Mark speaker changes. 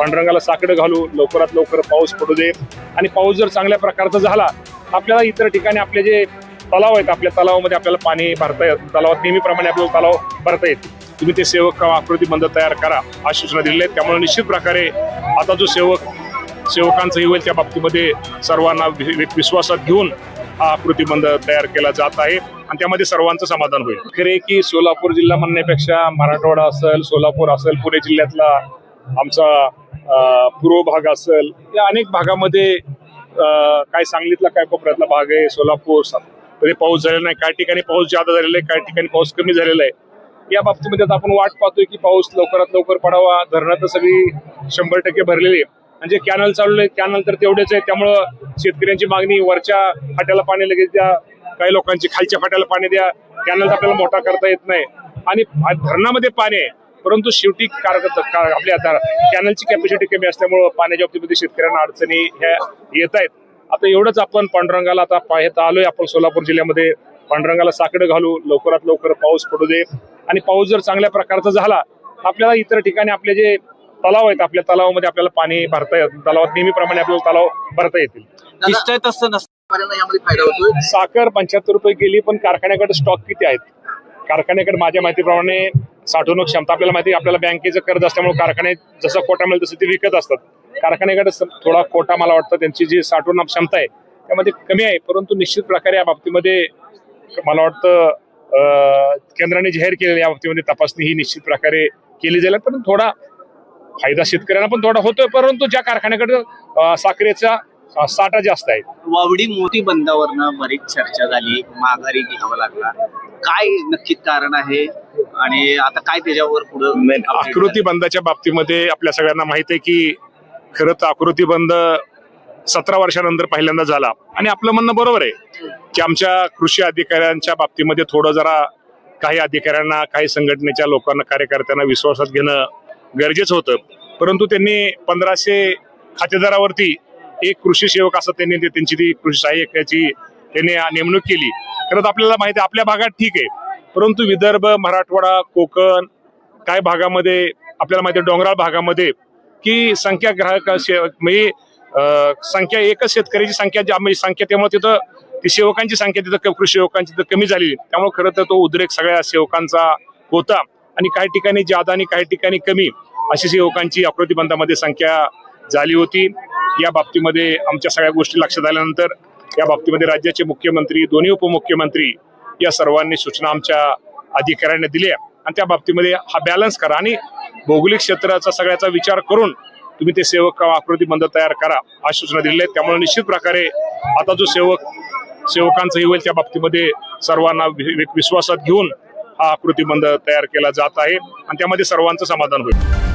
Speaker 1: पांडुरंगाला साकडं घालू, लवकरात लवकर पाऊस पडू दे आणि पाऊस जर चांगल्या प्रकारचा झाला आपल्याला इतर ठिकाणी आपले जे तलाव आहेत आपल्या तलावामध्ये आपल्याला पाणी भरता येत, तलावात नेहमीप्रमाणे आपल्याला तलाव भरता येत. तुम्ही ते सेवक आकृती बंद तयार करा अशी सूचना दिलेली आहे. त्यामुळे निश्चित प्रकारे आता जो सेवकांचं होईल त्या बाबतीमध्ये सर्वांना विश्वासात घेऊन हा आकृतीबंध तयार केला जात आहे आणि त्यामध्ये सर्वांचं समाधान होईल. खरे की सोलापूर जिल्हा म्हणण्यापेक्षा मराठवाडा असेल, सोलापूर असेल, पुणे जिल्ह्यातला आमचा पूर्व भाग असेल, या अनेक भागामध्ये काय सांगलीतला काय कोपऱ्यातला भाग आहे, सोलापूर मध्ये पाऊस झालेला नाही. काही ठिकाणी पाऊस जादा झालेला आहे, काही ठिकाणी पाऊस कमी झालेला आहे. या बाबतीमध्ये आता आपण वाट पाहतोय की पाऊस लवकरात लवकर पडावा. धरणं तर सगळी 100% भरलेली आहे. म्हणजे कॅनल चालू आहे, कॅनल तर तेवढेच आहे. त्यामुळं शेतकऱ्यांची मागणी वरच्या फाट्याला पाणी लगेच द्या, काही लोकांची खालच्या फाट्याला पाणी द्या. कॅनल तर आपल्याला मोठा करता येत नाही आणि धरणामध्ये पाणी आहे, परंतु शेवटी आपल्या कॅनलची कॅपॅसिटी कमी असल्यामुळं पाण्याच्या बाबतीमध्ये शेतकऱ्यांना अडचणी ह्या येत आहेत. आता एवढंच आपण पांडुरंगाला आता पाहता आलोय आपण सोलापूर जिल्ह्यामध्ये. पांडुरंगाला साकडं घालू, लवकरात लवकर पाऊस पडू दे आणि पाऊस जर चांगल्या प्रकारचा झाला आपल्याला इतर ठिकाणी आपले जे तलाव आहेत आपल्या तलावामध्ये आपल्याला पाणी भरता येत, तलावात नेहमीप्रमाणे आपल्याला तलाव भरता येतील.
Speaker 2: तसं नसतं यामध्ये फायदा होतोय.
Speaker 1: साखर 75 रुपये गेली, पण कारखान्याकडे स्टॉक किती आहेत? कारखान्याकडे माझ्या माहितीप्रमाणे साठवणूक क्षमता आपल्याला माहिती, आपल्याला बँकेचं कर्ज असल्यामुळे कारखाने जसं कोटा मिळेल तसं ते विकत असतात. कारखान्याकडे थोडा कोटा मला वाटतं त्यांची जी साठवणूक क्षमता आहे त्यामध्ये कमी आहे, परंतु निश्चित प्रकारे या बाबतीमध्ये मला वाटतं केंद्राने जाहीर केलेल्या या बाबतीमध्ये तपासणी ही निश्चित प्रकारे केली जाईल. पण थोडा फायदा शेतकऱ्यांना पण थोडा होतोय, परंतु ज्या कारखान्याकडे साखरेचा साठा जास्त आहे.
Speaker 2: वावडी मोठी बंदावरनं बरीच चर्चा झाली, माघारी घ्यावा लागला. काय नक्की कारण आहे आणि आता काय त्याच्यावर पुढे?
Speaker 1: आकृती बंदाच्या बाबतीमध्ये आपल्या सगळ्यांना माहित आहे की खरं तर आकृती बंद 17 वर्षानंतर पहिल्यांदा झाला आणि आपलं म्हणणं बरोबर आहे की आमच्या कृषी अधिकाऱ्यांच्या बाबतीमध्ये थोडं जरा काही अधिकाऱ्यांना, काही संघटनेच्या लोकांना, कार्यकर्त्यांना विश्वासात घेणं गरजेचं होतं. परंतु त्यांनी 1500 खातेदारावरती एक कृषी सेवक असं त्यांची ती कृषी सहाय्यकाची त्यांनी नेमणूक केली. खरं तर आपल्याला माहिती आहे आपल्या भागात ठीक आहे, परंतु विदर्भ, मराठवाडा, कोकण, काही भागामध्ये आपल्याला माहिती आहे डोंगराळ भागामध्ये की संख्या ग्राहक म्हणजे संख्या एकच शेतकऱ्याची संख्या त्यामुळे तिथं ती सेवकांची संख्या तिथं कृषी सेवकांची तिथं कमी झाली. त्यामुळे खरं तर तो उद्रेक सगळ्या सेवकांचा होता आणि काही ठिकाणी जादा आणि काही ठिकाणी कमी अशी सेवकांची आकृतीबंधामध्ये संख्या झाली होती. या बाबतीमध्ये आमच्या सगळ्या गोष्टी लक्षात आल्यानंतर या बाबतीमध्ये राज्याचे मुख्यमंत्री, दोन्ही उपमुख्यमंत्री या सर्वांनी सूचना आमच्या अधिकाऱ्यांना दिल्या आणि त्या बाबतीमध्ये हा बॅलन्स करा आणि भौगोलिक क्षेत्राचा सगळ्याचा विचार करून तुम्ही ते सेवक आकृतीबंध तयार करा अशी सूचना दिलेल्या आहेत. त्यामुळे निश्चित प्रकारे आता जो सेवकांचं होईल त्या बाबतीमध्ये सर्वांना विश्वासात घेऊन हा आकृतीबंध तयार केला जात आहे आणि त्यामध्ये सर्वांचं समाधान होईल.